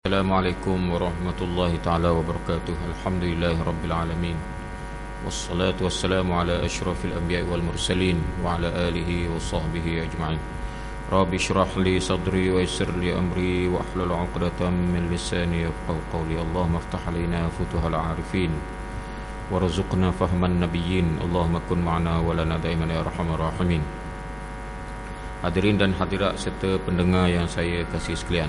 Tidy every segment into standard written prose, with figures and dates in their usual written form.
Assalamualaikum warahmatullahi taala wabarakatuh. Alhamdulillahirabbil alamin. Wassalatu wassalamu ala asyrafil anbiya'i wal mursalin wa ala alihi wa sahbihi ajma'in. Rabbi shrah li sadri wa yassir li amri wa ahlul 'uqdatam min lisani yafqahu qawli. Allahumma iftah 'alaina futuhal 'arifin warzuqna fahman nabiyyin. Allahumma kun ma'ana wa lana da'iman ya arhamar rahimin. Hadirin dan hadirat serta pendengar yang saya kasih sekalian,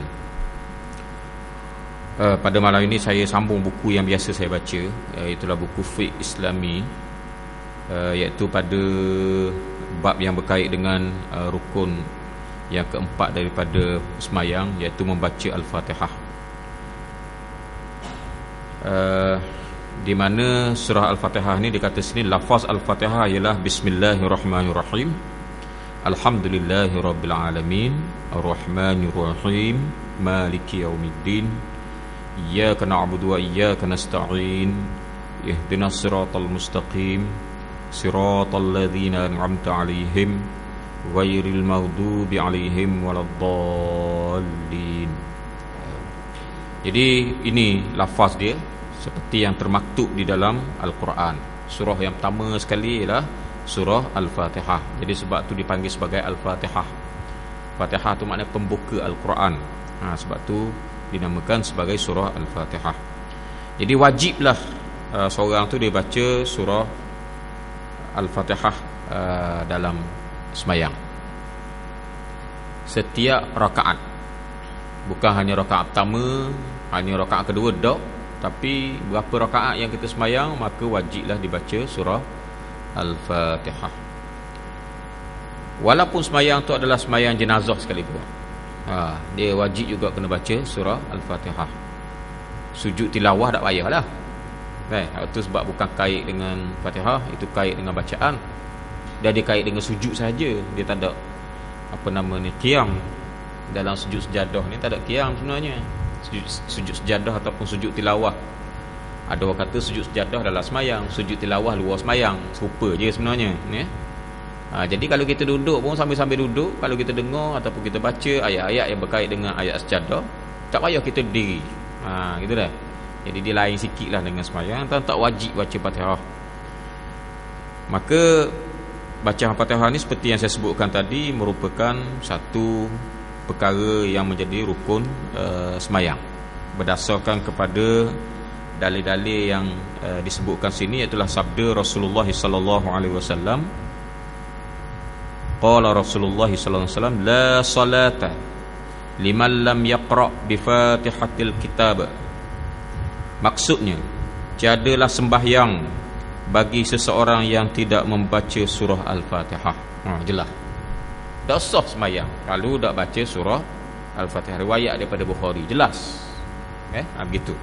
pada malam ini saya sambung buku yang biasa saya baca, itulah buku Fiqh Islami, iaitu pada bab yang berkait dengan rukun yang keempat daripada semayang, iaitu membaca Al-Fatihah, di mana surah Al-Fatihah ni dikata sini lafaz Al-Fatihah ialah Bismillahirrahmanirrahim, Alhamdulillahirabbil alamin, Ar-Rahmanirrahim, Maliki yaumiddin, Iyyaka na'budu wa iyyaka nasta'in, ihdinas siratal mustaqim, siratal ladzina an'amta 'alaihim ghairil maghdubi 'alaihim waladdallin. Jadi ini lafaz dia seperti yang termaktub di dalam Al-Quran. Surah yang pertama sekali ialah surah Al-Fatihah. Jadi sebab tu dipanggil sebagai Al-Fatihah. Fatihah tu maknanya pembuka Al-Quran. Sebab tu dinamakan sebagai surah Al-Fatihah. Jadi wajiblah seorang tu dia baca surah Al-Fatihah dalam semayang setiap rakaat. Bukan hanya rakaat pertama, hanya rakaat kedua tak, tapi berapa rakaat yang kita semayang, maka wajiblah dibaca surah Al-Fatihah. Walaupun semayang tu adalah semayang jenazah sekalipun, dia wajib juga kena baca surah Al-Fatihah. Sujud tilawah tak payahlah, itu sebab bukan kait dengan Fatihah, itu kait dengan bacaan. Dia kait dengan sujud saja, dia tak ada qiyam. Dalam sujud sejadah ni tak ada qiyam sebenarnya. Sujud sejadah ataupun sujud tilawah, ada orang kata sujud sejadah dalam semayang, sujud tilawah luar semayang, serupa je sebenarnya ni. Jadi kalau kita duduk pun sambil-sambil duduk, kalau kita dengar ataupun kita baca ayat-ayat yang berkait dengan ayat sejadah, tak payah kita berdiri. Gitu dah. Jadi dia lain sikitlah dengan semayang. Tak wajib baca Fatihah. Maka bacaan Fatihah ni seperti yang saya sebutkan tadi, merupakan satu perkara yang menjadi rukun semayang, berdasarkan kepada dalil-dalil yang disebutkan sini, iaitu sabda Rasulullah sallallahu alaihi wasallam. Qala Rasulullah sallallahu alaihi wasallam, la salata liman lam yaqra bi Fatihatil kitab. Maksudnya, tiadalah sembahyang bagi seseorang yang tidak membaca surah Al-Fatihah. Jelas. Tak sah sembahyang kalau tak baca surah Al-Fatihah. Riwayat daripada Bukhari, jelas. Begitu.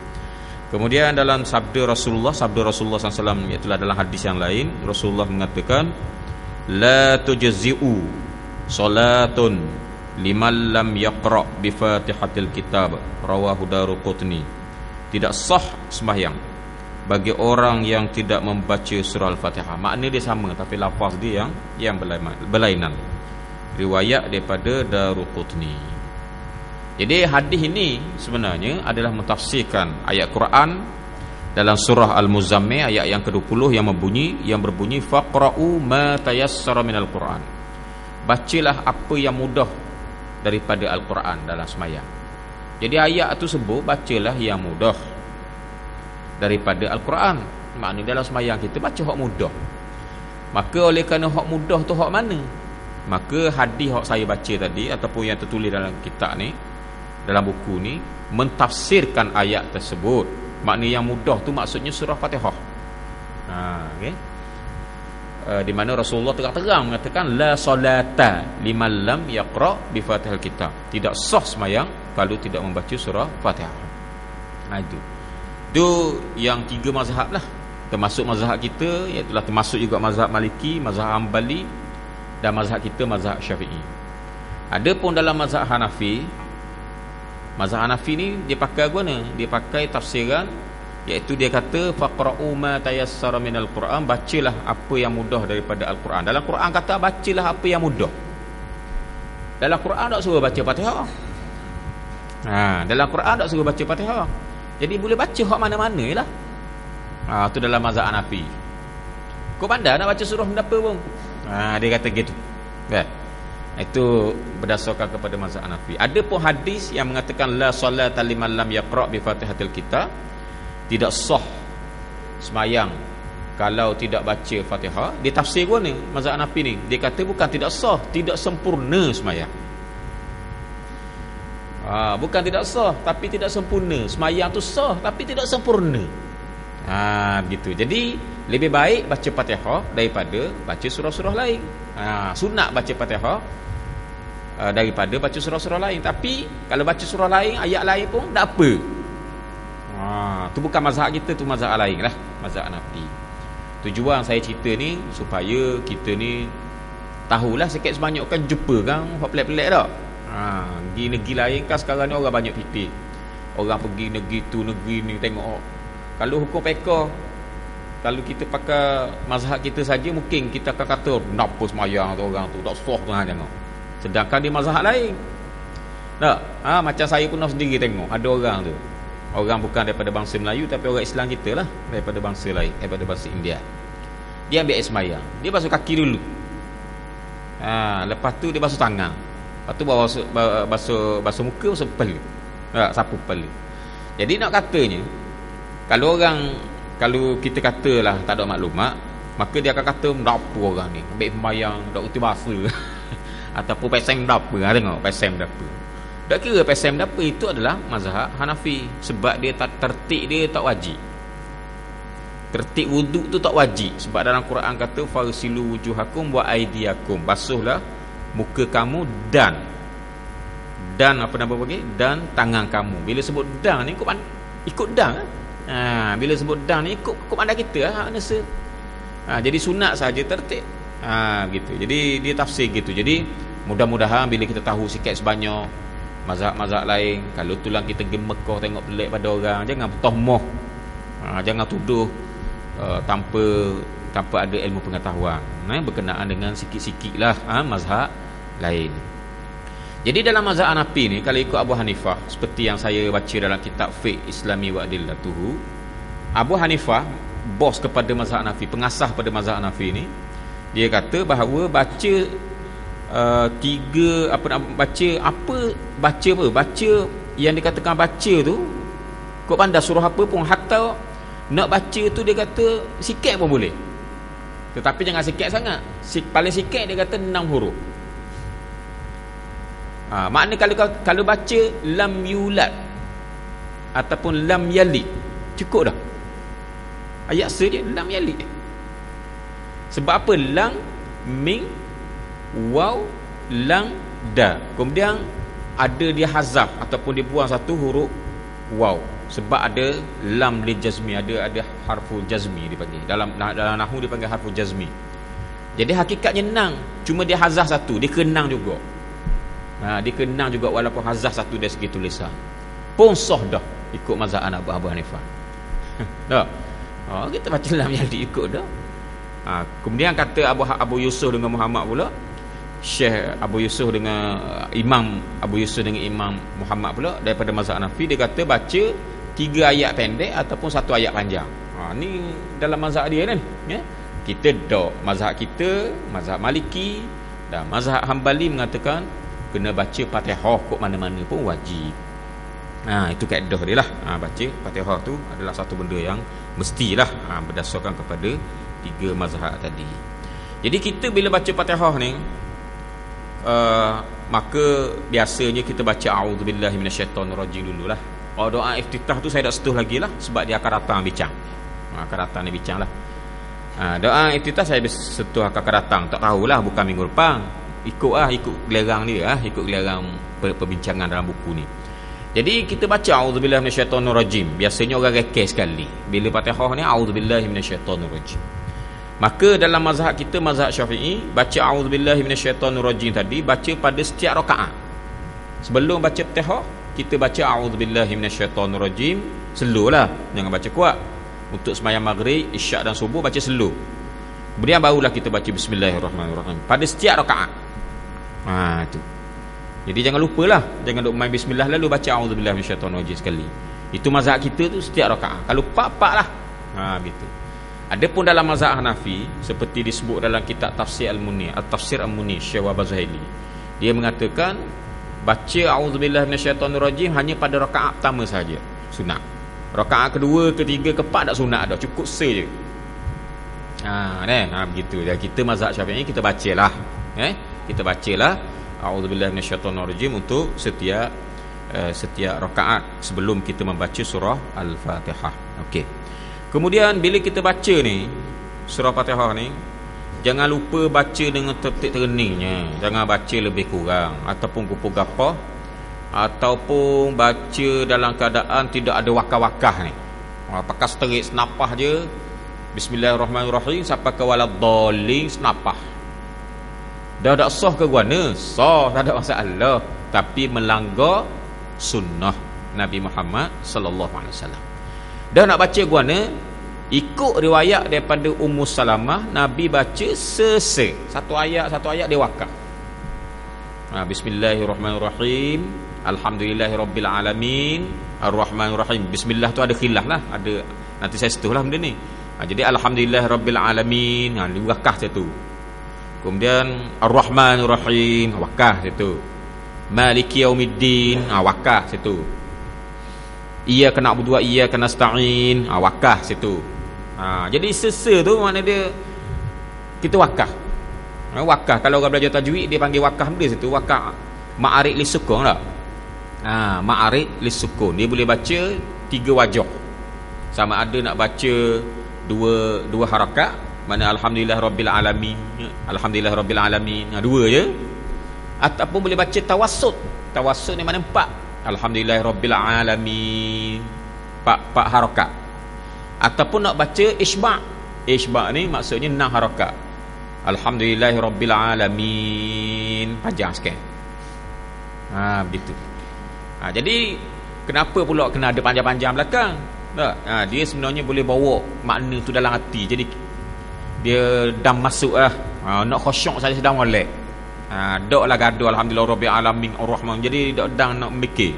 Kemudian dalam sabda Rasulullah SAW, iaitu dalam hadis yang lain, Rasulullah mengatakan, la tujzi'u salatun liman lam yaqra bi Fatihatil kitab, rawahu Daruqutni. Tidak sah sembahyang bagi orang yang tidak membaca surah Al-Fatihah. Makna dia sama, tapi lafaz dia yang berlainan. Riwayat daripada Daruqutni. Jadi hadis ini sebenarnya adalah mentafsirkan ayat Quran dalam surah Al-Muzammil ayat yang ke-20 yang berbunyi faqra'u ma tayassara minal Quran. Bacalah apa yang mudah daripada Al-Quran dalam semayang. Jadi ayat tu sebut bacalah yang mudah daripada Al-Quran. Maknanya dalam semayang kita baca hak mudah. Maka oleh kerana hak mudah tu hak mana? Maka hadis hak saya baca tadi ataupun yang tertulis dalam kitab ni, dalam buku ni, mentafsirkan ayat tersebut. Makna yang mudah tu maksudnya surah Fatihah. Di mana Rasulullah terang-terang mengatakan la salata liman lam yaqra bi Fatihal kitab. Tidak sah semayang kalau tidak membaca surah Fatihah. Itu yang tiga mazhab lah, termasuk mazhab kita, iaitu termasuk juga mazhab Maliki, mazhab Hambali, dan mazhab kita mazhab Syafi'i. Adapun dalam mazhab Hanafi, mazhab Hanafi ni dia pakai mana? Dia pakai tafsiran, iaitu dia kata faqra'u ma tayassara minal Quran, bacalah apa yang mudah daripada Al-Quran. Dalam Quran kata bacalah apa yang mudah. Dalam Quran tak suruh baca Fatihah. Dalam Quran tak suruh baca Fatihah. Jadi boleh baca hak mana-mana lah. Tu dalam mazhab Hanafi. Kau pandai nak baca surah apa pun. Dia kata gitu. Kan? Itu berdasarkan kepada mazhab Hanafi. Ada pun hadis yang mengatakan la salata liman lam yaqra bi Fatihatil Kitab. Tidak sah semayang kalau tidak baca Fatihah. Dia tafsir pun ni mazhab Hanafi ni. Dia kata bukan tidak sah, tidak sempurna semayang. Bukan tidak sah tapi tidak sempurna. Semayang tu sah tapi tidak sempurna. Begitu. Jadi lebih baik baca Fatihah daripada baca surah-surah lain. Sunat baca Fatihah daripada baca surah-surah lain. Tapi kalau baca surah lain, ayat lain pun tak apa. Tu bukan mazhab kita, tu mazhab lain lah, mazhab Hanafi. Tujuan saya cerita ni supaya kita ni tahulah sikit sebanyak kan jumpa kan hak pelik-pelik tak. Pergi negeri lain kan sekarang ni orang banyak fikir. Orang pergi negeri tu negeri ni tengok. Kalau hukum fiqh, kalau kita pakai mazhab kita saja, mungkin kita akan kata kenapa semayang tu orang tu tak sah tu tengok. Sedangkan di mazhab lain tak. Macam saya pun sendiri tengok ada orang tu, orang bukan daripada bangsa Melayu tapi orang Islam kita lah, daripada bangsa lain, daripada bangsa India. Dia ambil air semayang, dia basuh kaki dulu. Lepas tu dia basuh tangan. Lepas tu basuh muka, basuh kepala. Sapu kepala. Jadi nak katanya, kalau kita katalah tak ada maklumat, maka dia akan kata apa orang ni ambil sembahyang tak uti bahasa ataupun pesem berapa. Tengok pesem berapa. Tak kira pesem berapa, itu adalah mazhab Hanafi. Sebab dia tertib dia tak wajib. Tertib wuduk tu tak wajib. Sebab dalam Quran kata farsilu wujuhakum wa aydiyakum, basuhlah muka kamu dan apa nama bagi, dan tangan kamu. Bila sebut dan ni ikut dan. Bila sebut dan ni ikut pandai kita nasa. Jadi sunat saja tertib. Gitu. Jadi dia tafsir gitu. Jadi mudah-mudahan bila kita tahu sikit sebanyak mazhab-mazhab lain, kalau tulang kita pergi Mekah tengok pelik pada orang, jangan bertohmoh. Jangan tuduh tanpa ada ilmu pengetahuan. Berkenaan dengan sikit-sikitlah mazhab lain. Jadi dalam mazhab Hanafi ni, kalau ikut Abu Hanifah, seperti yang saya baca dalam kitab Fiqh Islami wa Adillatuhu, Abu Hanifah bos kepada mazhab Hanafi, pengasas pada mazhab Hanafi ni, dia kata bahawa baca baca yang dikatakan baca tu, kau pandai surah apa pun, hatta nak baca tu dia kata sikit pun boleh, tetapi jangan sikit sangat. Paling sikit dia kata 6 huruf. Makna kalau baca lam yulad ataupun lam yalid, cukup dah. Ayat saja lam yalid. Sebab apa? Lam, mim, waw, lam, da. Kemudian ada dia hazaf ataupun dia buang satu huruf waw. Sebab ada lam li jazmi, ada harful jazmi dipanggil. Dalam nahwu dipanggil harful jazmi. Jadi hakikatnya nang, cuma dia hazaf satu, dia kenang juga. Dia kenang juga walaupun hazaf satu dari segi tulisan. Pun sah dah ikut mazhab Abu Hanifah. Dah. Kita baca lam yang diikut dah. Kemudian kata Abu Yusuf dengan Muhammad pula, Syekh Abu Yusuf dengan Imam Abu Yusuf dengan Imam Muhammad pula daripada mazhab Hanafi, dia kata baca 3 ayat pendek ataupun 1 ayat panjang. Ni dalam mazhab dia kan. Kita dah mazhab kita, mazhab Maliki dan mazhab Hambali mengatakan kena baca Fatihah kok mana-mana pun wajib. Itu kaedah dia lah. Baca Fatihah tu adalah satu benda yang mestilah, berdasarkan kepada 3 mazhab tadi. Jadi kita bila baca Fatihah ni, maka biasanya kita baca a'udzubillahi minasyaitonirrajim dululah. Doa iftitah tu saya tak sentuh lagi lah, sebab dia akan datang bincang. Akan datang ni bincang lah. Doa iftitah saya sentuh akan datang, tak tahulah, bukan minggu depan. Ikut gelerang dia, ikut gelerang perbincangan dalam buku ni. Jadi kita baca a'udzubillahi minasyaitonirrajim. Biasanya orang rekeh sekali bila Fatihah ni a'udzubillahi minasyaitonirrajim. Maka dalam mazhab kita, mazhab Syafi'i, baca a'udzubillahi minasyaitonirrajim tadi baca pada setiap rakaat. Sebelum baca Fatihah, kita baca a'udzubillahi minasyaitonirrajim slow lah, jangan baca kuat. Untuk sembahyang maghrib, isyak dan subuh baca slow. Kemudian barulah kita baca bismillahirrahmanirrahim pada setiap rakaat. Itu. Jadi jangan lupalah, jangan duk main bismillah lalu baca auzubillahi minasyaitonirrajim sekali. Itu mazhab kita tu setiap rakaat. Kalau 4 lah. Gitu. Adapun dalam mazhab Hanafi seperti disebut dalam kitab Tafsir Al-Munir, At-Tafsir Al-Munir Syekh Wahbah Zuhaili. Dia mengatakan baca auzubillahi minasyaitonirrajim hanya pada rakaat pertama saja, sunat. Rakaat kedua, ketiga, keempat tak sunat dah, cukup se je. Begitu. Dan kita mazhab Syafi'i kita bacalah. Kita bacalah auzubillahi minasyaitonirrajim untuk setiap rakaat sebelum kita membaca surah Al-Fatihah. Okey. Kemudian bila kita baca ni surah Fatihah ni, jangan lupa baca dengan tertib tereningnya. Jangan baca lebih kurang ataupun kupu gapah, ataupun baca dalam keadaan tidak ada wakah-wakah ni. Pakai seterik senapah je, bismillahirrahmanirrahim sampai ke waladdallin senapah. Dah tak sah ke guana? Sah, tak ada masalah, tapi melanggar sunnah Nabi Muhammad sallallahu alaihi wasallam. Dah nak baca guana, ikut riwayat daripada Ummu Salamah, Nabi baca satu ayat dia wakaf. Bismillahirrahmanirrahim, alhamdulillahirabbil alamin, arrahmanirrahim. Bismillah tu ada khilaf lah, ada nanti saya setuhlah benda ni. Jadi alhamdulillahirabbil alamin, dia wakaf satu. Kemudian arrahmanirrahim, wakaf satu. Maliki yaumiddin, wakaf situ. Iyyaka na'budu wa iyyaka nasta'in, wakaf situ. Jadi tu makna dia kita wakaf. Wakaf kalau orang belajar tajwid dia panggil wakaf benda situ, wakaf ma'arid lisukun tak? Ma'arid lisukun. Dia boleh baca 3 wajah. Sama ada nak baca dua harakat, mana alhamdulillahirabbil alamin, alhamdulillahirabbil alamin, 2 je. Ataupun boleh baca tawassut. Tawassut ni mana 4. Alhamdulillahirabbil alamin, 4 harakat. Ataupun nak baca isba'. Isba' ni maksudnya 6 harakat. Alhamdulillahirabbil alamin, panjang sikit. Begitu. Jadi kenapa pula kena ada panjang-panjang belakang? Tak? Dia sebenarnya boleh bawa makna tu dalam hati. Jadi dia dam masuk lah. Nak khusyuk saja sedang molek. Doklah gaduh alhamdulillahirabbil alamin arrahman. Jadi dok dang nak mikir.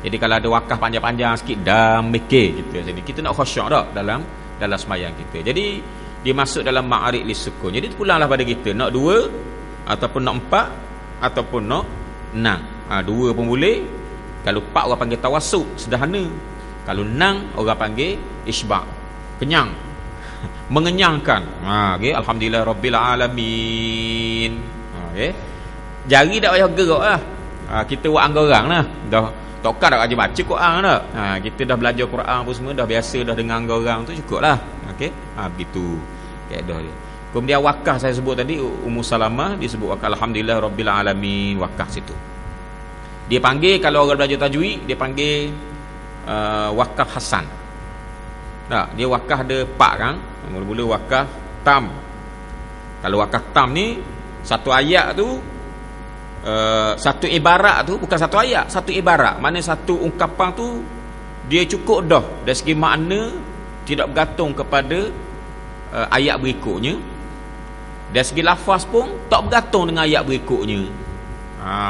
Jadi kalau ada wakaf panjang-panjang sikit dah mikir kita. Jadi kita nak khusyuk tak dalam sembahyang kita. Jadi dia masuk dalam ma'arid lisukun. Jadi pulanglah pada kita nak 2 ataupun nak 4 ataupun nak 6. 2 pun boleh. Kalau 4 orang panggil tawassut, sederhana. Kalau 6 orang panggil isba', kenyang, mengenyangkan. Okey, alhamdulillahirabbil alamin. Okey. Jari tak payah gerak lah. Kita buat anggarang lah. Dah takkan dah aja baca Quran dah. Kita dah belajar Quran pun semua, dah biasa dah dengar anggarang tu cukup lah. Okey. Begitu. Kaedah dia. Kemudian wakaf saya sebut tadi, Ummu Salamah disebut wakaf alhamdulillahirabbil alamin, wakaf situ. Dia panggil, kalau orang belajar tajwid, dia panggil wakaf hasan. Dia wakaf ada 4 kan. Mula-mula wakaf tam. Kalau wakaf tam ni satu ayat tu, satu ibarat tu, bukan satu ayat, satu ibarat. Mana satu ungkapan tu dia cukup dah dari segi makna, tidak bergantung kepada ayat berikutnya. Dari segi lafaz pun tak bergantung dengan ayat berikutnya.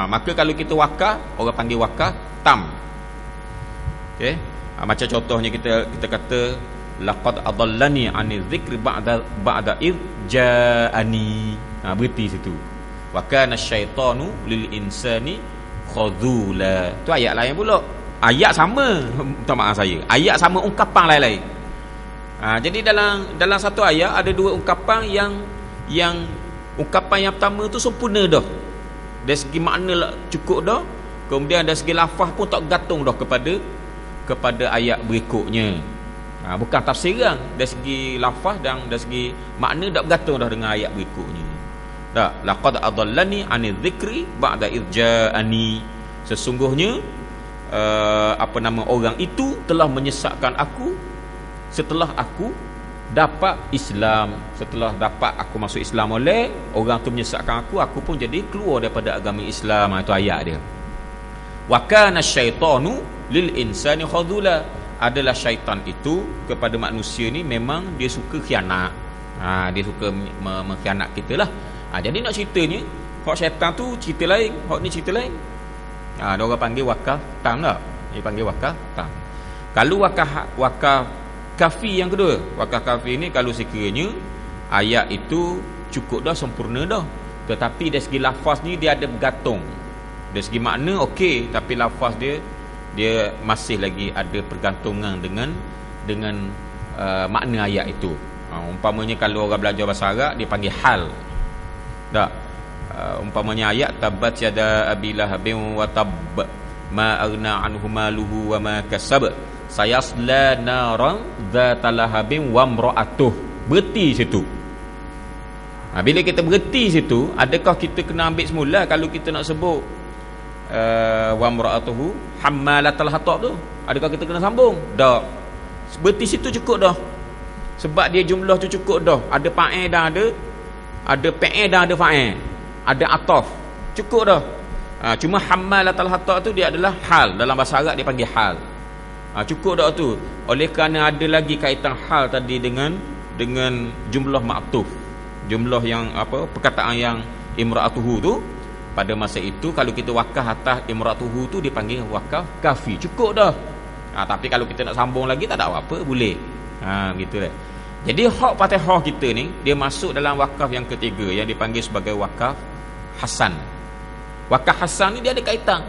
Maka kalau kita wakaf, orang panggil wakaf tam. Okey. Macam contohnya kita kata laqad adallani 'anil dzikri ba'da id ja'ani. Berhenti situ. Wa kana syaitanu lil insani khadhula. Tu ayat lain pula. Ayat sama, minta maaf saya. Ayat sama, ungkapan lain-lain. Jadi dalam satu ayat ada 2 ungkapan yang ungkapan yang pertama tu sempurna dah. Dari segi makna cukup dah. Kemudian dari segi lafaz pun tak gantung dah kepada ayat berikutnya. Bukan tafsiran, dari segi lafaz dan dari segi makna tak bergantung dah dengan ayat berikutnya. Tak, laqad adallani 'anil dzikri ba'da idja'ani. Sesungguhnya orang itu telah menyesatkan aku setelah aku dapat Islam. Setelah dapat aku masuk Islam oleh orang tu menyesatkan aku pun jadi keluar daripada agama Islam. Itu ayat dia. Wa kana syaitanu lil insani khadhula. Adalah syaitan itu kepada manusia ni memang dia suka khianat. Dia suka mengkhianat kita lah. Jadi nak ceritanya, hak syaitan tu cerita lain, hak ni cerita lain. Ada orang panggil wakaf tam tak? Dia panggil wakaf tam. Kalau wakaf kafi yang kedua, wakaf kafi ni kalau sekiranya ayat itu cukup dah, sempurna dah, tetapi dari segi lafaz ni dia ada bergantung. Dari segi makna okey, tapi lafaz dia masih lagi ada pergantungan dengan makna ayat itu. Umpamanya kalau orang belajar bahasa Arab dia panggil hal. Tak? Umpamanya ayat tabat yada abilah bin wa tab ma aghna anhu maluhu wa ma kasab sayasla naran dzatalahabin wa imra'atuh. Berhenti situ. Bila kita berhenti situ, adakah kita kena ambil semula kalau kita nak sebut wa imra'atuhu hammalatal hatab tu? Adakah kita kena sambung? Tak. Berhenti situ cukup dah. Sebab dia jumlah tu cukup dah. Ada fa'il dan ada fa'il dan ada fa'il. Ada ataf. Cukup dah. Cuma hammalatal hatab tu dia adalah hal. Dalam bahasa Arab dia panggil hal. Cukup dah tu. Oleh kerana ada lagi kaitan hal tadi dengan jumlah ma'tuf. Jumlah yang perkataan yang imra'atuhu tu, pada masa itu kalau kita wakaf atas imra'atuhu tu dipanggil wakaf kafi. Cukup dah. Tapi kalau kita nak sambung lagi tak ada apa, boleh. Begitu dah. Jadi hak Fatihah kita ni dia masuk dalam wakaf yang ketiga yang dipanggil sebagai wakaf hasan. Wakaf hasan ni dia ada kaitan.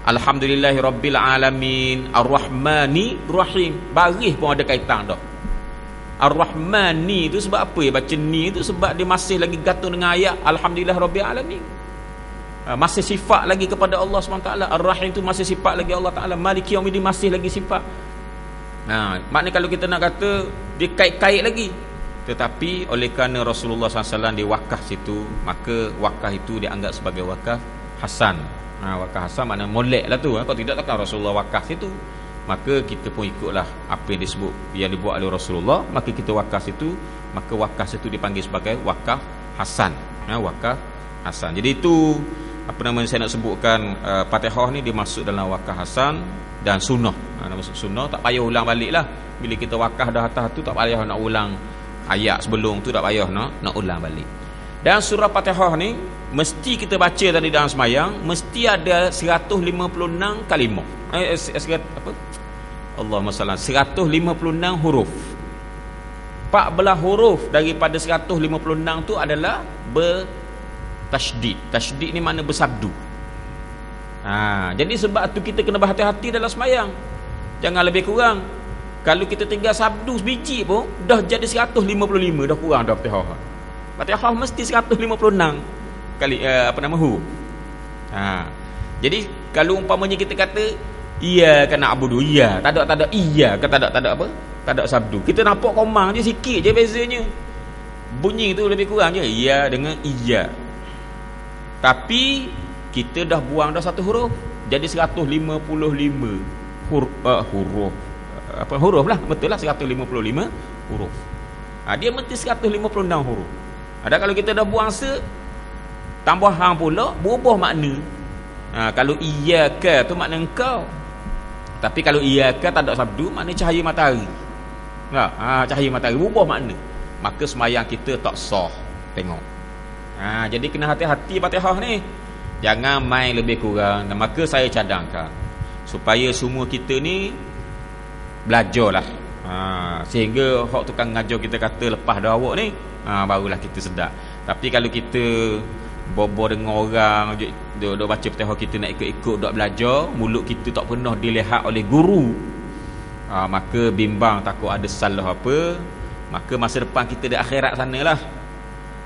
Alhamdulillahirabbil alamin arrahmani rahim. Baris pun ada kaitan dah. Ar-Rahmani tu sebab apa ya baca ni tu? Sebab dia masih lagi gantung dengan ayat Alhamdulillahirabbil alamin. Masih sifat lagi kepada Allah SWT. Ar-Rahim tu masih sifat lagi Allah Ta'ala. Maliki Yaumiddin masih lagi sifat. Maknanya kalau kita nak kata dia kait-kait lagi, tetapi oleh kerana Rasulullah SAW dia wakaf situ, maka wakaf itu dianggap sebagai wakaf hasan. Wakaf hasan maknanya molek lah tu. Kalau tidak takkan Rasulullah wakaf situ. Maka kita pun ikutlah apa yang disebut, yang dibuat oleh Rasulullah. Maka kita wakaf situ, maka wakaf situ dipanggil sebagai wakaf hasan. Wakaf hasan. Jadi itu apa nama saya nak sebutkan. Fatihah ni dia masuk dalam wakaf hasan dan sunnah. Maksud sunnah tak payah ulang balik lah. Bila kita wakaf dah atas tu tak payah nak ulang ayat sebelum tu, tak payah nak ulang balik. Dan surah Fatihah ni mesti kita baca tadi dalam semayang, mesti ada 156 kalimah. Allahumma salli 156 huruf. 14 huruf daripada 156 tu adalah bertasydid. Tasydid ni makna bersabdu. Jadi sebab tu kita kena berhati-hati dalam semayang. Jangan lebih kurang. Kalau kita tinggal sabdu sebiji pun dah jadi 155, dah kurang dah Fatihah. Fatihah mesti 156 kali huruf. Jadi kalau umpamanya kita kata iya kan na'budu, iya, tak ada iya kan tak ada apa? Tak ada sabdu. Kita nampak komang je sikit je bezanya. Bunyi tu lebih kurang je iya dengan iya. Tapi kita dah buang dah satu huruf, jadi 155 huruf. Huruf lah, betul lah 155 huruf. Dia mesti 156 huruf. Ada kalau kita dah buang tambah hang pula berubah makna. Kalau iyyaka tu makna engkau. Tapi kalau iyyaka tak ada sabdu, makna cahaya matahari. Cahaya matahari berubah makna. Maka semayang kita tak sah. Tengok. Jadi kena hati-hati Fatihah ni. Jangan main lebih kurang. Dan maka saya cadangkan supaya semua kita ni belajarlah. Sehingga hak tukang ngajar kita kata lepas dah awak ni, barulah kita sedar. Tapi kalau kita bobo dengan orang duk baca Fatihah, kita nak ikut-ikut duk belajar, mulut kita tak pernah dilihat oleh guru, maka bimbang takut ada salah apa. Maka masa depan kita di akhirat sanalah.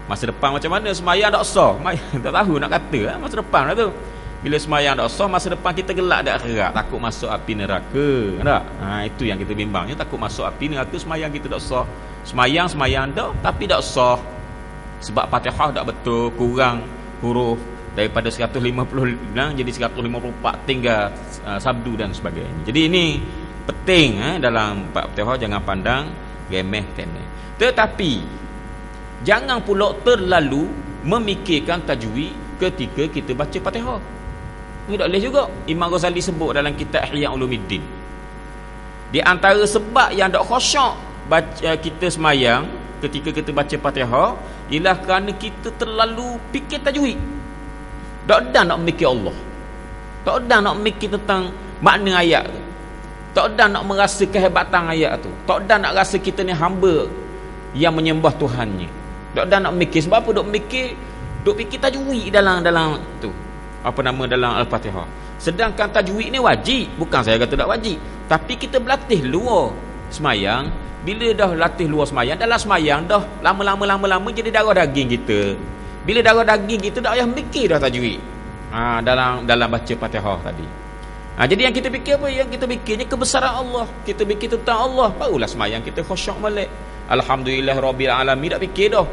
Masa depan macam mana? Semayang tak sah, tak tahu nak kata masa depan lah tu. Bila semayang tak sah, masa depan kita gelak di akhirat, takut masuk api neraka tak? Itu yang kita bimbangnya, takut masuk api neraka. Semayang kita tak sah. Semayang dah tapi tak sah. Sebab Fatihah tak betul, kurang huruf. Daripada 156 jadi 154, tinggal sabdu dan sebagainya. Jadi ini penting dalam Fatihah, jangan pandang remeh-temeh. Tetapi jangan pula terlalu memikirkan tajwid ketika kita baca Fatihah. Ini tak boleh juga. Imam Ghazali sebut dalam kitab Ihya Ulumuddin, di antara sebab yang tak khusyuk baca kita semayang ketika kita baca Fatihah ialah kerana kita terlalu fikir tajwid. Tak nak memikir Allah. Tak ada nak mikir tentang makna ayat tu. Tak ada nak merasa kehebatan ayat tu. Tak ada nak rasa kita ni hamba yang menyembah Tuhannya. Tak ada nak mikir. Sebab apa duk fikir tajwid dalam tu. Apa nama dalam Al-Fatihah. Sedangkan tajwid ni wajib. Bukan saya kata tak wajib. Tapi kita berlatih luar semayang. Bila dah latih luar semayang, dalam semayang dah lama-lama jadi darah daging kita. Bila darah daging kita dah payah mikir dah tajwid. Dalam baca Fatihah tadi. Jadi yang kita fikir apa? Yang kita fikirnya kebesaran Allah. Kita fikir tentang Allah. Barulah semayang kita khusyuk balik. Alhamdulillah Rabbil Alamin. Tak fikir dah.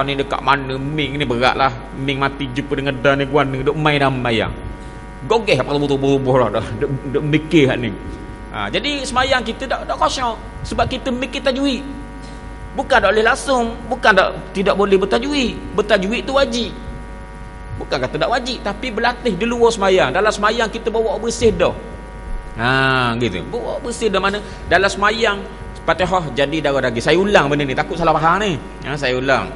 Ni dekat mana Ming ni berat lah. Ming mati jumpa dengan dan ni guana. Duk main dalam semayang. Gogeh apa tubuh-tubuh dah. Duk mikir kat ni. Jadi semayang kita tak khusyuk. Sebab kita mikir tajwid. Bukan tak boleh langsung. Bukan tidak boleh bertajwid. Bertajwid tu wajib. Bukan kata tak wajib, tapi berlatih di luar semayang. Dalam semayang kita bawa bersih dah. Gitu. Bawa bersih dah mana? Dalam semayang Fatihah jadi darah daging. Saya ulang benda ni, takut salah faham ni. Saya ulang.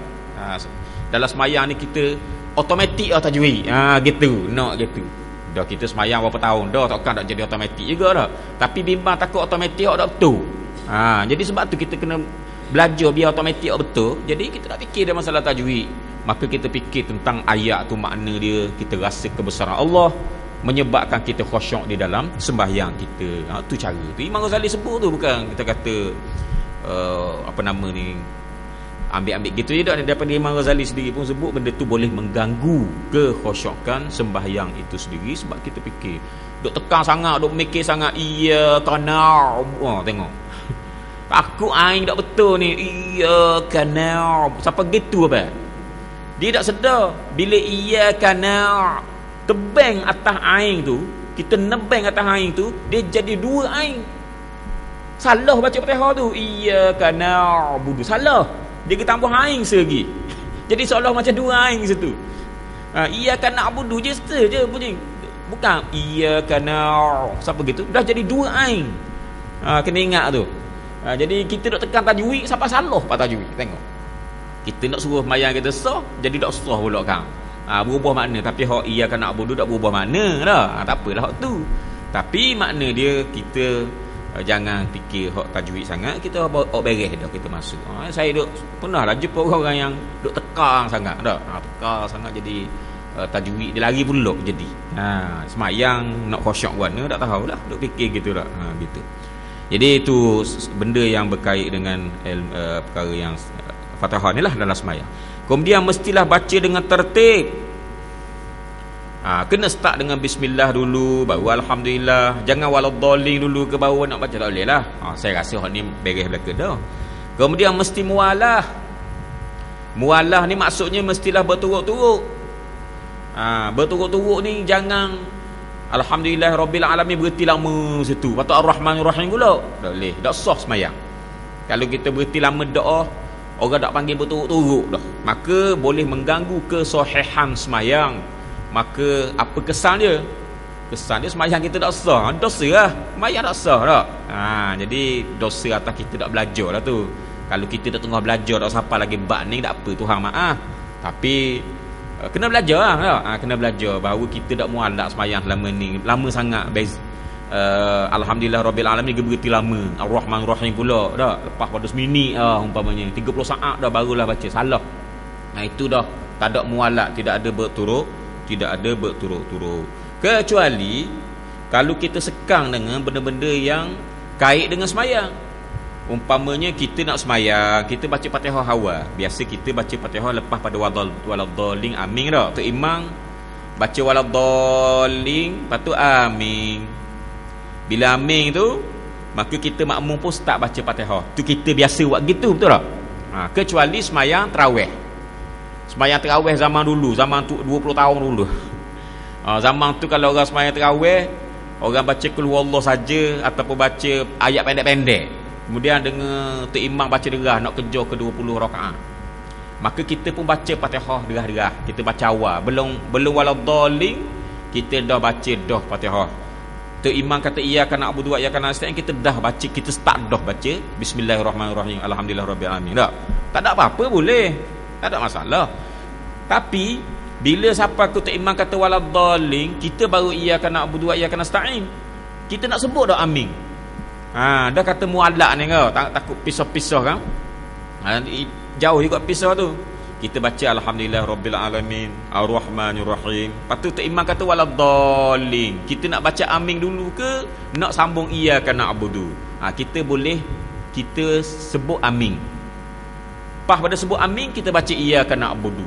Dalam semayang ni kita automatik tajwid. Gitu. Nak gitu. Dah kita semayang berapa tahun dah, takkan tak jadi automatik juga dah. Tapi bimbang takut automatik tak betul. Jadi sebab tu kita kena belajar biar automatik betul. Jadi kita tak fikir dah masalah tajwid. Maka kita fikir tentang ayat tu, makna dia, kita rasa kebesaran Allah, menyebabkan kita khusyuk di dalam sembahyang kita. Tu cara tu Imam Ghazali sebut tu. Bukan kita kata apa nama ni, ambil gitu je dah. Daripada Imam Ghazali sendiri pun sebut benda tu boleh mengganggu kekhusyukan sembahyang itu sendiri. Sebab kita fikir duk tekan sangat, duk mikir sangat. Iya kana tengok takut aing tak betul ni. Iya kana siapa gitu apa. Dia tak sedar bila iya kana tebang atas aing tu, kita nebang atas aing tu, dia jadi dua aing. Salah baca Fatihah tu. Iya kana budu. Salah. Dia tambah aing selagi. Jadi seolah macam dua aing situ. Iya kana budu je bunyi. Bukan iya kana siapa gitu. Dah jadi dua aing. Kena ingat tu. Jadi kita nak tekan tajwid sampai salah pak tajwid. Tengok. Kita nak suruh mayang kita sah, jadi tak sah pula kan. Berubah makna. Tapi hak iya kan nak bodoh tak berubah makna dah. Tak apalah hak tu. Tapi makna dia kita jangan fikir hak tajwid sangat. Kita hak beres dah kita masuk. Saya duk pernah lah jumpa orang yang duk tekang sangat dah. Tekang sangat jadi tajwid dia lari pula jadi. Semayang nak khusyuk warna tak tahulah. Duk fikir gitu lah. Gitu. Jadi itu benda yang berkait dengan perkara yang Fatihah ni lah dalam semayang. Kemudian mestilah baca dengan tertib. Kena start dengan bismillah dulu, baru alhamdulillah. Jangan waladdallin dulu ke bawah nak baca, tak boleh lah. Saya rasa hak ni beres belaka dah. Kemudian mesti mualah. Mualah ni maksudnya mestilah berturut-turut. Berturut-turut ni jangan alhamdulillah Rabbil Alamin berhenti lama situ. Patut Ar-Rahmanir-Rahim pula. Tak boleh, tak sah semayang. Kalau kita berhenti lama doa, orang tak panggil berturut-turut dah, maka boleh mengganggu kesahihan semayang. Maka apa kesan dia? Kesan dia semayang kita tak sah. Dosa lah. Semayang tak sah tak? Jadi dosa atas kita tak belajar lah tu. Kalau kita dah tengah belajar tak sampai lagi bab ni, tak apa, Tuhan maaf. Tapi kena belajar lah tak? Kena belajar. Bahawa kita tak mualak semayang selama ni, lama sangat. Alhamdulillah Rabbil Alamin berhenti lama. Ar-Rahman-Rahim pula dah. Lepas pada seminit umpamanya 30 saat dah barulah baca. Salah. Itu dah tak ada mualak, tidak ada berturut-turut. Kecuali kalau kita sekang dengan benda-benda yang kait dengan semayang. Umpamanya kita nak semayang, kita baca Fatihah awal. Biasa kita baca Fatihah lepas pada waladdallin amin dah. Tu imam baca waladdallin, lepas tu amin. Bila amin tu, maka kita makmum pun start baca Fatihah. Tu kita biasa buat gitu, betul tak? Kecuali semayang tarawih. Semayang tarawih zaman dulu, zaman tu 20 tahun dulu. Zaman tu kalau orang semayang tarawih, orang baca qul huwallah saja ataupun baca ayat pendek-pendek. Kemudian dengan tu imam baca derah nak kejar ke 20 rakaat. Maka kita pun baca Fatihah derah-derah. Kita baca awal, belum waladdallin, kita dah baca dah Fatihah. Tu imam kata iyyaka na'budu wa iyyaka nasta'in, kita dah baca, kita start dah baca bismillahirrahmanirrahim alhamdulillahirabbil alamin. Tak ada apa-apa, boleh, tak ada masalah. Tapi Bila siapa aku tak iman kata waladhdallin, kita baru iyyaka na'budu wa iyyaka nasta'in. Kita nak sebut dah amin. Dah kata muallaq ni kau, takut pisah-pisah kan. Jauh juga pisah tu. Kita baca alhamdulillah rabbil alamin arrahmanir rahim. Patut tak iman kata waladhdallin. Kita nak baca amin dulu ke nak sambung iyyaka na'budu? Kita boleh kita sebut amin. Pas pada sebut amin kita baca iyyaka na'budu.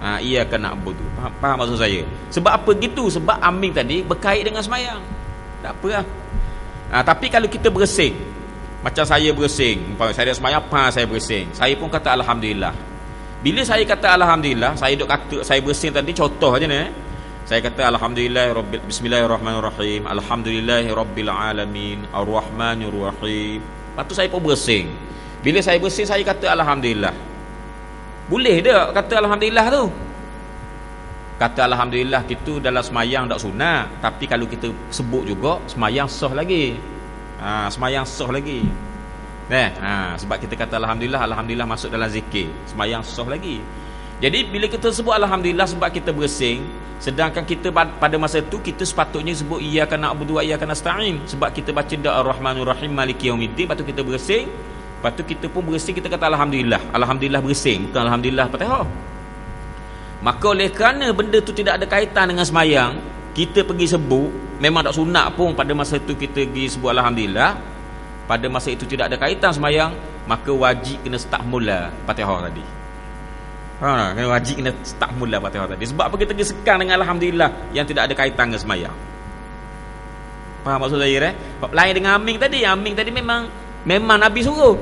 Iyyaka na'budu. Faham maksud saya? Sebab apa gitu? Sebab amin tadi berkait dengan sembahyang. Tak apalah. Tapi kalau kita bersing, macam saya bersing, saya ada sembahyang, saya bersing. Saya pun kata alhamdulillah. Bila saya kata alhamdulillah, saya duk kata saya bersing tadi contoh aja ni. Saya kata alhamdulillah rabbil bismillahirrahmanirrahim. Alhamdulillahirabbil alamin arrahmanir rahim. Lepas tu saya pun bersing. Bila saya bersing saya kata alhamdulillah. Boleh tak kata alhamdulillah tu? Kata alhamdulillah itu dalam semayang tak sunat, tapi kalau kita sebut juga semayang sah lagi. Semayang sah lagi. Sebab kita kata alhamdulillah masuk dalam zikir, semayang sah lagi. Jadi bila kita sebut alhamdulillah sebab kita bersing, sedangkan kita pada masa itu kita sepatutnya sebut iyyaka na'budu wa iyyaka nasta'in, sebab kita baca doa ar-rahmanir rahim maliki yaumiddin, lepas tu kita bersing. Lepas tu kita pun bersing, kita kata alhamdulillah bersing, bukan alhamdulillah Fatihah. Maka oleh kerana benda tu tidak ada kaitan dengan semayang, kita pergi sebut, memang tak sunat pun pada masa itu kita pergi sebut alhamdulillah, pada masa itu tidak ada kaitan semayang, maka wajib kena start mula Fatihah tadi. Wajib kena start mula Fatihah tadi. Sebab apa kita pergi sekang dengan alhamdulillah yang tidak ada kaitan dengan semayang? Faham maksud saya? Lain dengan amin tadi. Amin tadi memang Nabi suruh.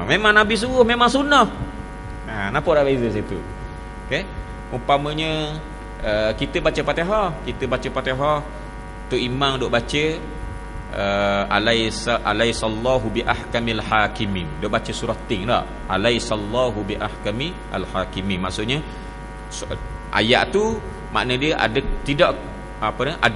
Memang Nabi suruh, memang sunnah. Nampak tak beza situ? Okay? Umpamanya kita baca Fatihah, tu imam duk baca alaisallahu bi ahkamil hakimin. Duk baca surah Tin tak? Alaisallahu bi ahkamil hakimin. Maksudnya ayat tu makna dia ada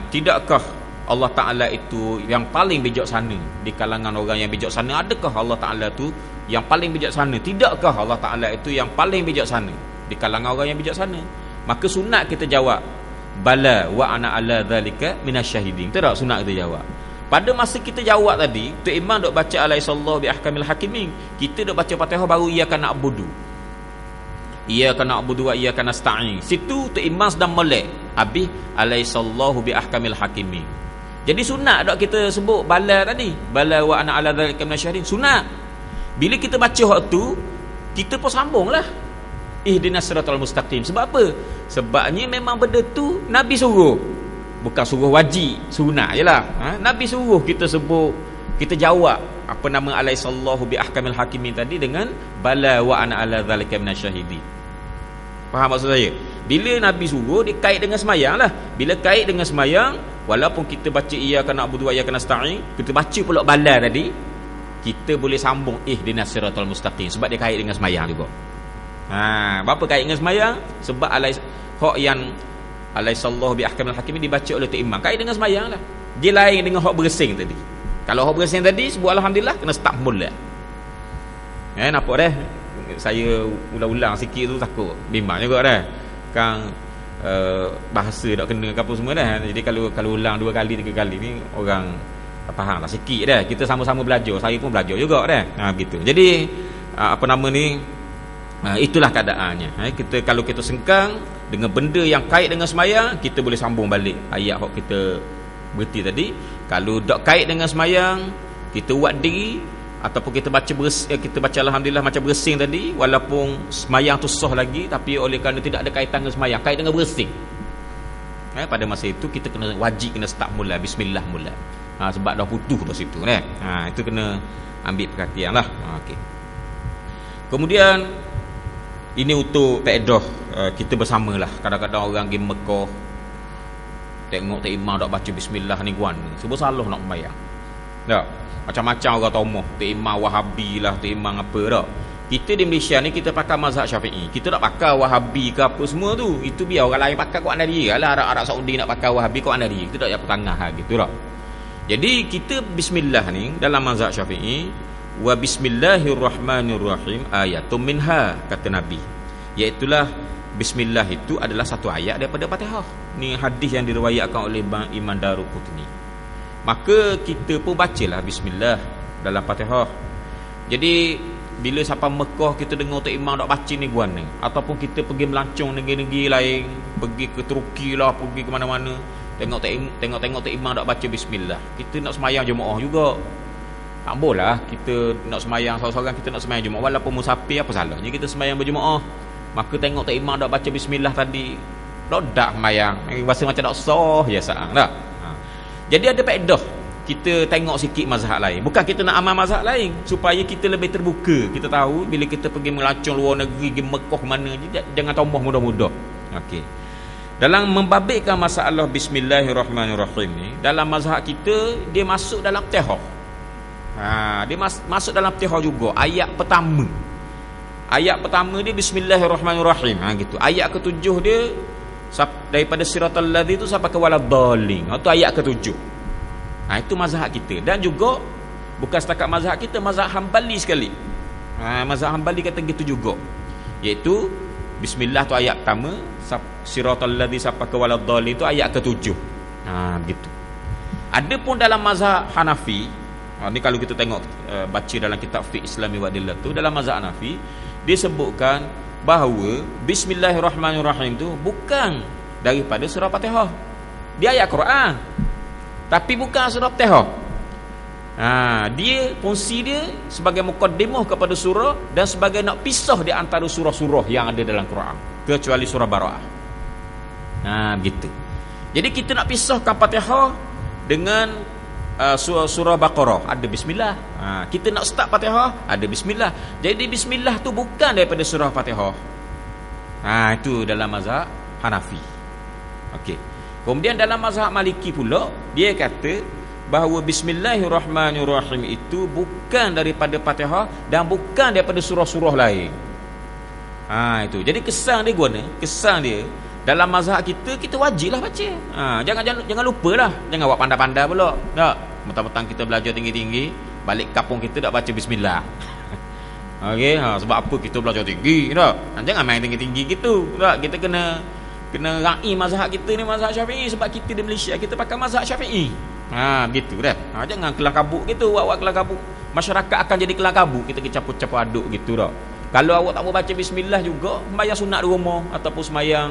tidakkah Allah Ta'ala itu yang paling bijaksana di kalangan orang yang bijaksana? Adakah Allah Ta'ala itu yang paling bijaksana? Tidakkah Allah Ta'ala itu yang paling bijaksana di kalangan orang yang bijaksana? Maka sunat kita jawab bala wa ana ala dzalika minasyahidin. Betul tak sunat kita jawab? Pada masa kita jawab tadi, tu imam dok baca alaisallahu bi ahkamil hakimin, kita dok baca Fatihah baru iyyaka na'budu wa iyyaka nasta'in. Situ tu imam sedang molek habis alaisallahu bi ahkamil hakimin. Jadi sunat tak kita sebut bala tadi, bala wa ana ala dzalika minasyahidin, sunat. Bila kita baca hak tu, kita pun sambunglah ihdinas siratal mustaqim. Sebab apa? Sebabnya memang benda tu Nabi suruh, bukan suruh wajib, sunat jelah. Nabi suruh kita sebut, kita jawab apa nama alaisallahu bi ahkamil hakimin tadi dengan bala wa ana ala dzalika minasyahidin. Faham maksud saya? Bila Nabi suruh, dia kait dengan semayang lah. Bila kait dengan semayang, walaupun kita baca iyyaka na'budu wa iyyaka nasta'in, kita baca pula bala tadi, kita boleh sambung ihdinas siratal mustaqim, sebab dia kait dengan semayang juga. Berapa kait dengan semayang? Sebab hak yang alaisallahu bi ahkamil hakimin dibaca oleh tu imam, kait dengan semayang lah. Dia lain dengan hak bersing tadi. Kalau hak bersing tadi sebut alhamdulillah, kena start mula. Nampak dah? Saya ulang-ulang sikit tu takut bimbang juga dah. Kan bahasa tak kena apa semua dah. Jadi kalau ulang 2 kali 3 kali ni orang faham lah sikit dah. Kita sama-sama belajar. Saya pun belajar juga dah. Begitu. Jadi apa nama ni, itulah keadaannya. Kita kalau kita sengkang dengan benda yang kait dengan semayang, kita boleh sambung balik ayat yang kita berhenti tadi. Kalau tak kait dengan semayang, kita buat diri ataupun kita baca alhamdulillah macam bersing tadi, walaupun semayang tu sah lagi, tapi oleh kerana tidak ada kaitan dengan semayang, kait dengan bersing, pada masa itu kita wajib kena start mula bismillah mula. Sebab dah putus dah situ itu kena ambil perhatian lah. Okay. Kemudian ini untuk faedah kita bersamalah. Kadang-kadang orang pergi Mekah tengok tak imam tak baca bismillah ni guan, sebab salah nak sembahyang. Tak? Macam-macam orang tomoh, tak imam Wahabi lah, tak imam apa tak. Kita di Malaysia ni kita pakai mazhab Syafi'i. Kita tak pakai Wahabi ke apa semua tu. Itu biar orang lain pakai, kau anda diri lah. Arab Saudi nak pakai Wahabi, kau anda diri. Kita tak payah tengah gitu tak. Jadi kita bismillah ni dalam mazhab Syafi'i, wa bismillahirrahmanirrahim ayatun minha, kata Nabi, iaitulah bismillah itu adalah satu ayat daripada Fatihah. Ni hadis yang diriwayatkan oleh Imam Daruqutni. Maka kita pun bacalah bismillah dalam Fatihah. Jadi bila sampai Mekah kita dengar tok imam dak baca ni guan ni, ataupun kita pergi melancong negeri-negeri lain, pergi ke Turki lah, pergi ke mana-mana, tengok tok imam dak baca bismillah, kita nak semayang jemaah juga. Tak boleh kita nak semayang seorang-seorang, kita nak semayang jemaah walaupun musafir, apa salahnya kita semayang berjemaah. Maka tengok tok imam dak baca bismillah tadi, dak semayang, rasa macam dak sah je saang dah. Jadi ada faedah kita tengok sikit mazhab lain. Bukan kita nak amal mazhab lain, supaya kita lebih terbuka. Kita tahu bila kita pergi melancong luar negeri, pergi Mekah mana, jangan tombah mudah-mudah. Okey. Dalam membabitkan masalah bismillahirrahmanirrahim ni, dalam mazhab kita dia masuk dalam Fatihah. Dia masuk dalam Fatihah juga. Ayat pertama dia bismillahirrahmanirrahim. Gitu. Ayat ketujuh dia daripada siratal ladzi tu sampai ke waladhdallin. Itu ayat ketujuh. Itu mazhab kita. Dan juga bukan setakat mazhab kita, mazhab Hambali sekali. Mazhab Hambali kata gitu juga, iaitu bismillah tu ayat pertama, siratal ladzi sampai ke waladhdallin tu ayat ketujuh. Begitu. Adapun dalam mazhab Hanafi, ni kalau kita tengok baca dalam kitab Fiqh Islami wa Adillah tu, dalam mazhab Hanafi dia sebutkan bahawa bismillahirrahmanirrahim tu bukan daripada surah Fatihah. Dia ayat Quran, tapi bukan surah Fatihah. Dia fungsi dia sebagai muqaddimah kepada surah dan sebagai nak pisah di antara surah-surah yang ada dalam Quran, kecuali surah Bara'ah. Begitu. Jadi kita nak pisahkan Fatihah dengan surah Baqarah, ada bismillah. Kita nak start Fatihah, ada bismillah. Jadi bismillah tu bukan daripada surah Fatihah. Itu dalam mazhab Hanafi. Okey. Kemudian dalam mazhab Maliki pula, dia kata bahawa bismillahirrahmanirrahim itu bukan daripada Fatihah dan bukan daripada surah-surah lain. Itu. Jadi kesan dia dalam mazhab kita wajiblah baca. Jangan lupalah, jangan buat pandai-pandai pula. Tak, mentang-mentang kita belajar tinggi-tinggi, balik kampung kita tak baca bismillah. Okey, sebab apa kita belajar tinggi, tak? Jangan main tinggi-tinggi gitu. Tak, kita kena ra'i mazhab kita ni, mazhab Syafi'i, sebab kita di Malaysia kita pakai mazhab Syafi'i. Begitu dah. Jangan kelang kabut gitu, buat kelang kabut. Masyarakat akan jadi kelang kabut, kita campur-campur aduk gitu dah. Kalau awak tak mau baca bismillah juga, sembahyang sunat di rumah ataupun sembahyang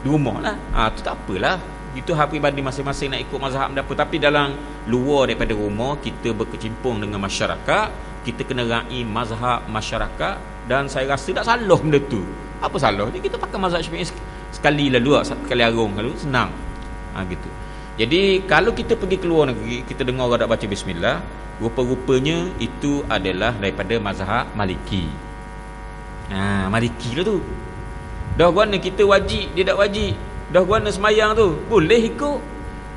di rumah lah. Tu tak apalah. Itu hak pribadi masing-masing nak ikut mazhab apa. Tapi dalam luar daripada rumah, kita berkecimpung dengan masyarakat, kita kena ra'i mazhab masyarakat. Dan saya rasa tak salah benda tu. Apa salah? Jadi kita pakai mazhab Syafi'i sekali lalu, sekali arung lalu, senang. Gitu. Jadi kalau kita pergi keluar negeri, kita dengar orang tak baca bismillah, rupa-rupanya itu adalah daripada mazhab Maliki. Maliki lah tu. Dah guana kita wajib, dia tak wajib. Dah guana semayang tu, boleh ikut.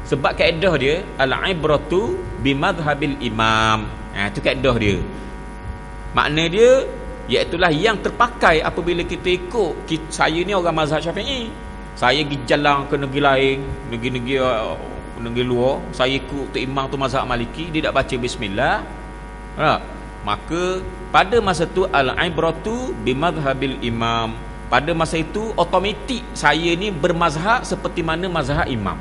Sebab kaedah dia, al-ibratu bimadhabil imam. Itu kaedah dia. Makna dia, iaitulah yang terpakai apabila kita ikut. Saya ni orang mazhab Syafi'i, saya pergi jalan ke negeri lain, negeri luar, saya ikut tu imam tu mazhab Maliki, dia tak baca bismillah. Maka pada masa tu al-ibratu bimadhabil imam. Pada masa itu automatik saya ni bermazhab seperti mana mazhab imam.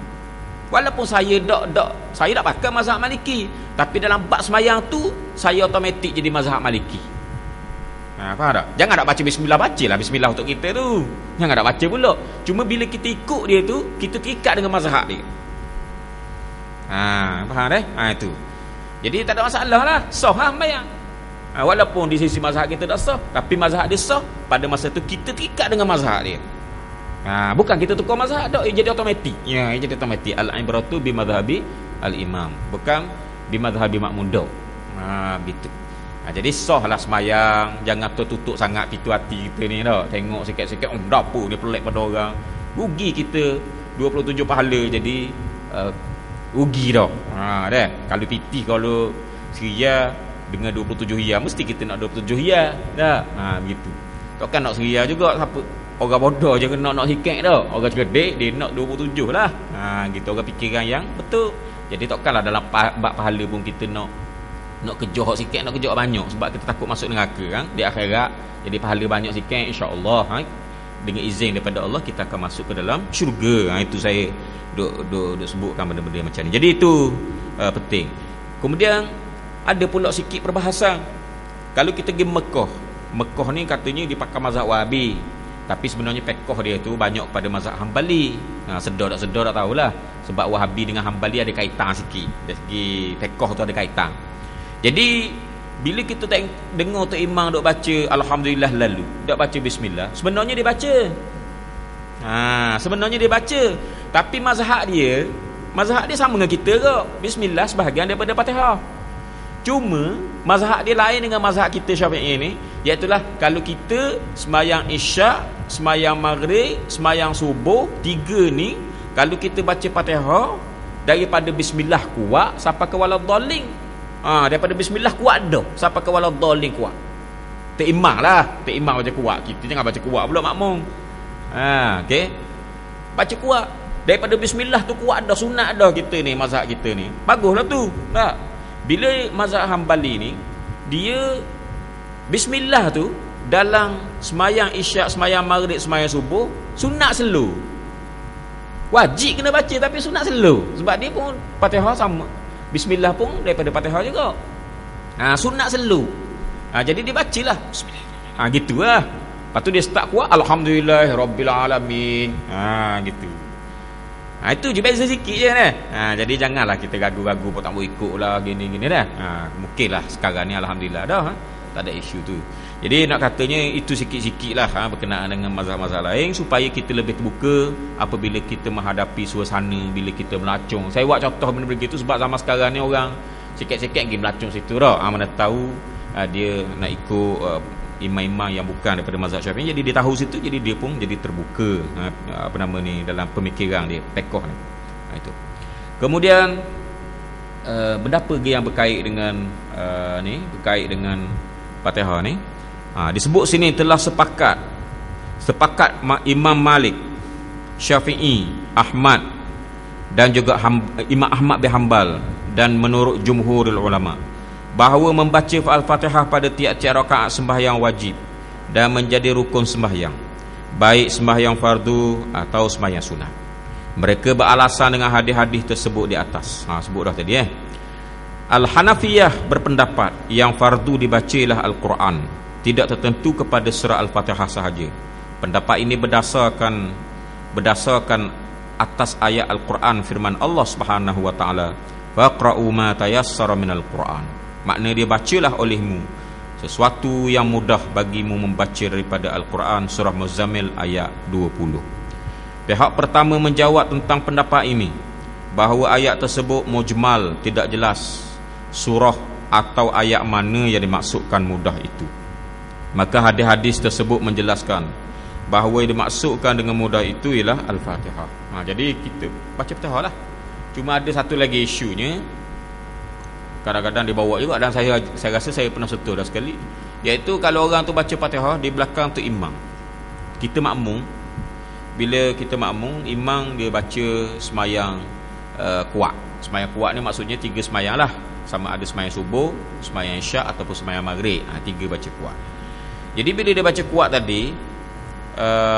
Walaupun saya tak pakai mazhab Maliki, tapi dalam bab semayang tu saya automatik jadi mazhab Maliki. Faham tak? Jangan nak baca bismillah, bacalah bismillah untuk kita tu. Jangan nak baca pula. Cuma bila kita ikut dia tu, kita terikat dengan mazhab dia. Faham dah? Itu. Jadi tak ada masalah lah. Sah sembahyang. Walaupun di sisi mazhab kita tak sah, tapi mazhab dia sah. Pada masa tu kita terikat dengan mazhab dia. Bukan kita tukar mazhab tak, ia jadi automatik. Ia jadi automatik. Al-ibratu bimadhabi al-imam, bukan bimadhabi makmum. Gitu. Jadi sah lah semayang. Jangan tertutup sangat pintu hati kita ni dah. Tengok sikit-sikit, apa dia pelik pada orang. Rugi kita 27 pahala. Jadi rugi dah. Dah. Kalau piti, kalau seria dengan 27 hiyah, mesti kita nak 27 hiyah dah. Begitu. Takkan nak seria juga. Siapa orang bodoh je kena nak sikit dah. Orang cerdik dia nak 27 lah. Gitu, orang fikirkan yang betul. Jadi takkanlah dalam bab pahala pun kita nak kejar sikit, nak kejar banyak, sebab kita takut masuk neraka kan di akhirat. Jadi pahala banyak sikit, insya-Allah. dengan izin daripada Allah kita akan masuk ke dalam syurga. Itu saya duk sebutkan benda-benda macam ni. Jadi itu penting. Kemudian ada pula sikit perbahasan. Kalau kita pergi Mekah ni katanya dipakai mazhab Wahabi, tapi sebenarnya pekoh dia tu banyak pada mazhab Hambali. Sedar tak tahulah, sebab Wahabi dengan Hambali ada kaitan sikit. Dari segi pekoh tu ada kaitan. Jadi bila kita dengar tu imam duk baca alhamdulillah lalu, duk baca bismillah, sebenarnya dia baca. Sebenarnya dia baca, tapi mazhab dia sama dengan kita ke? Bismillah sebahagian daripada Fatihah. Cuma mazhab dia lain dengan mazhab kita Syafi'i ni, iaitu kalau kita sembahyang Isyak, sembahyang Maghrib, sembahyang Subuh, 3 ni kalau kita baca Fatihah daripada bismillah kuat sampai ke waladdallin. Daripada bismillah kuat dah sampai ke waladdallin kuat. Terimang baca kuat. Kita jangan baca kuat pula makmum. Okey. Baca kuat. Daripada bismillah tu kuat dah, sunat dah kita ni, mazhab kita ni. Baguslah tu. Tak? Bila mazhab Hambali ni, dia bismillah tu dalam semayang Isyak, semayang Maghrib, semayang Subuh sunat slow. Wajib kena baca tapi sunat slow. Sebab dia pun Fatihah sama, bismillah pun daripada Fatihah juga. Sunat slow. Jadi dia bacalah bismillah. Gitulah. Lepas tu dia start kuat alhamdulillah rabbil alamin. Gitu. Itu je beza sikit je kan. Jadi janganlah kita ragu-ragu pun tak mau ikut lah gini-gini dah. Mungkinlah sekarang ni alhamdulillah dah. Tak ada isu tu. Jadi nak katanya itu sikit-sikit lah berkenaan dengan mazhab-mazhab lain, supaya kita lebih terbuka apabila kita menghadapi suasana bila kita melacung. Saya buat contoh benda-benda begitu sebab zaman sekarang ni orang sikit-sikit pergi melacung situ dah. Mana tahu dia nak ikut imam-imam yang bukan daripada mazhab Syafi'i, jadi dia tahu situ, jadi dia pun jadi terbuka dalam pemikiran dia, pekoh ni. Itu. Kemudian benda apa lagi yang berkait dengan berkait dengan Fatihah ni? Disebut sini telah sepakat Imam Malik, Syafi'i, Ahmad dan juga Imam Ahmad bin Hanbal dan menurut jumhurul ulama bahawa membaca Al-Fatihah pada tiap-tiap rakaat sembahyang wajib dan menjadi rukun sembahyang, baik sembahyang fardu atau sembahyang sunat. Mereka beralasan dengan hadis-hadis tersebut di atas. Sebut dah tadi. Al-Hanafiyah berpendapat yang fardu dibacalah Al-Quran, tidak tertentu kepada surah Al-Fatihah sahaja. Pendapat ini berdasarkan atas ayat Al-Quran firman Allah Subhanahu wa taala, faqra'u ma tayassara minal Quran. Makna dia bacalah olehmu sesuatu yang mudah bagimu membaca daripada Al-Quran, surah Muzammil ayat 20. Pihak pertama menjawab tentang pendapat ini bahawa ayat tersebut mujmal, tidak jelas surah atau ayat mana yang dimaksudkan mudah itu. Maka hadis-hadis tersebut menjelaskan bahawa yang dimaksudkan dengan mudah itu ialah Al-Fatihah. Jadi kita baca Fatihah lah. Cuma ada satu lagi isunya, kadang-kadang dibawa juga, dan saya rasa saya pernah sentuh dah sekali, iaitu kalau orang tu baca Fatihah, di belakang tu imam, kita makmum. Bila kita makmum, imam dia baca semayang kuat. Semayang kuat ni maksudnya 3 semayang lah, sama ada semayang subuh, semayang Isyak ataupun semayang Maghrib. 3 baca kuat. Jadi bila dia baca kuat tadi,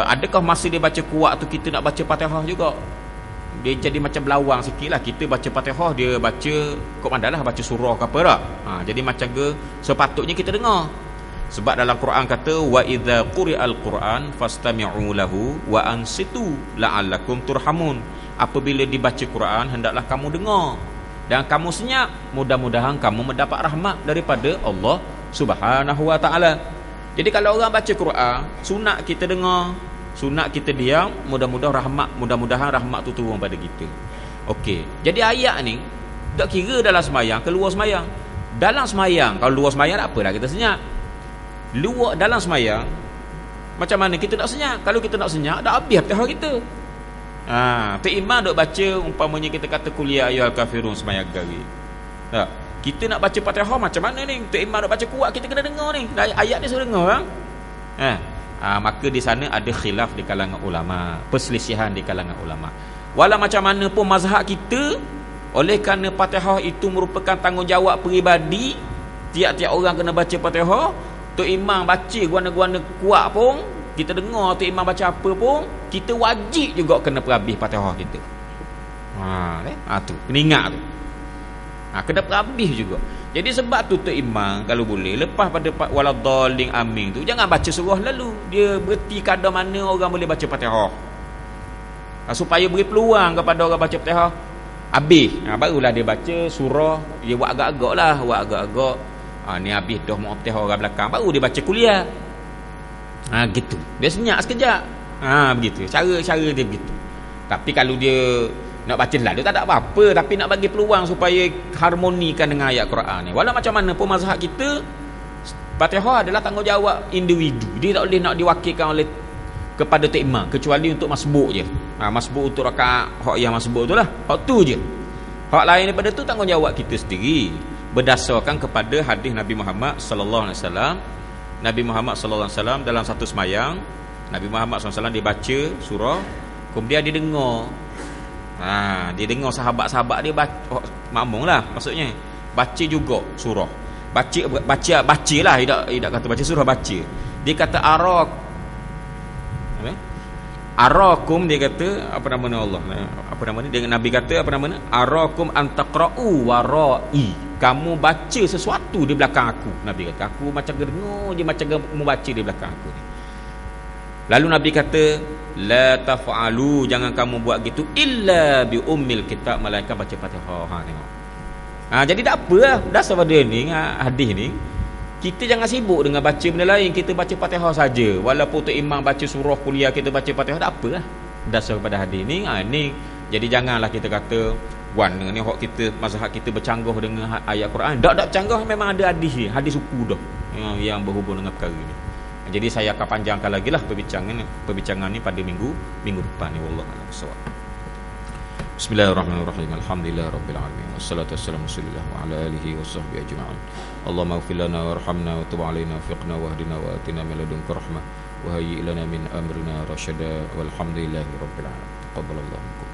adakah masa dia baca kuat tu kita nak baca Fatihah juga? Dia jadi macam belawang sikit lah. Kita baca Fatihah, dia baca kok mandalah baca surah ke apa tak. Jadi macam ke sepatutnya kita dengar. Sebab dalam Quran kata wa idza quri'al Quran fastami'u lahu wa ansitu la'allakum turhamun. Apabila dibaca Quran, hendaklah kamu dengar dan kamu senyap, mudah-mudahan kamu mendapat rahmat daripada Allah Subhanahu wa taala. Jadi kalau orang baca Quran, sunat kita dengar, sunat kita diam, mudah-mudahan rahmat tu turun pada kita. Okey. Jadi ayat ni tak kira dalam semayang, keluar semayang. Dalam semayang, kalau luar semayang tak apalah kita senyap. Luar dalam semayang, macam mana kita nak senyap? Kalau kita nak senyap, dah habis Fatihah kita. Tu imam duk baca, umpamanya kita kata kuliah ayyuhal kafirun semayang gari. Tak. Kita nak baca Fatihah macam mana ni? Tu imam duk baca kuat, kita kena dengar ni. Ayat ni suruh dengar. Maka di sana ada khilaf di kalangan ulama, perselisihan di kalangan ulama. Walau macam mana pun mazhab kita, oleh kerana Fatihah itu merupakan tanggungjawab peribadi, tiap-tiap orang kena baca Fatihah. Tu imam baca guana-guana kuat pun kita dengar tu imam baca apa pun, kita wajib juga kena perhabis Fatihah kita. Tu kena ingat tu. Kena perhabis juga. Jadi sebab tu imam kalau boleh lepas pada waladhdallin amin tu jangan baca surah lalu. Dia berhenti kadar mana orang boleh baca Fatihah. Supaya beri peluang kepada orang baca Fatihah habis. Barulah dia baca surah, dia buat agak-agak lah, ni habis dah mau Fatihah orang belakang, baru dia baca kuliah. Gitu. Dia senyap sekejap. Begitu. Cara dia begitu. Tapi kalau dia nak baca lalu tak ada apa-apa, tapi nak bagi peluang supaya harmonikan dengan ayat Quran ni. Walau macam mana pun mazhab kita, Fatihah adalah tanggungjawab individu. Dia tak boleh nak diwakilkan oleh kepada tok imam kecuali untuk masbuk je. Masbuk untuk rakaat hak yang masbuk tu lah. Hak tu je. Hak lain daripada tu tanggungjawab kita sendiri berdasarkan kepada hadis Nabi Muhammad sallallahu alaihi wasallam. Nabi Muhammad sallallahu alaihi wasallam dalam satu semayang, Nabi Muhammad sallallahu alaihi wasallam dia baca surah, kemudian dia dengar. Dia dengar sahabat-sahabat dia baca, makmum lah maksudnya, baca juga surah. Baca lah, tidak kata baca surah, baca. Dia kata arakum, dia kata apa nama Allah? Apa nama ni? Dengan Nabi kata apa nama ni? Arakum antaqra'u wara'i. Kamu baca sesuatu di belakang aku. Nabi kata, aku macam dengar je macam kamu baca di belakang aku. Lalu Nabi kata, la taf'alu, jangan kamu buat gitu illa bi ummil kitab, malaikat baca Fatihah. Tengok. Jadi tak apalah dasar pada ni hadis ni. Kita jangan sibuk dengan baca benda lain, kita baca Fatihah saja. Walaupun tok imam baca surah kuliah, kita baca Fatihah, tak apalah dasar pada hadis ni. Ni jadi janganlah kita kata warna ni hak kita mazhab kita bercanggah dengan ayat Quran. Tak bercanggah, memang ada hadis suku dah yang berhubung dengan perkara ni. Jadi saya akan panjangkan lagi lah perbincangan ni pada minggu depan ni. Wallahu a'lam bissawab. Bismillahirrahmanirrahim. Alhamdulillahirabbil alamin. Wassalatu wassalamu ala ala alihi washabbihi ajma'in. Allahumma ighfir lana warhamna wa tub 'alaina wafiqna wahdina wa atina min ladunka rahmah wa hayyi lana min amrina rasyada walhamdulillahirabbil alamin. Taqabbalallahu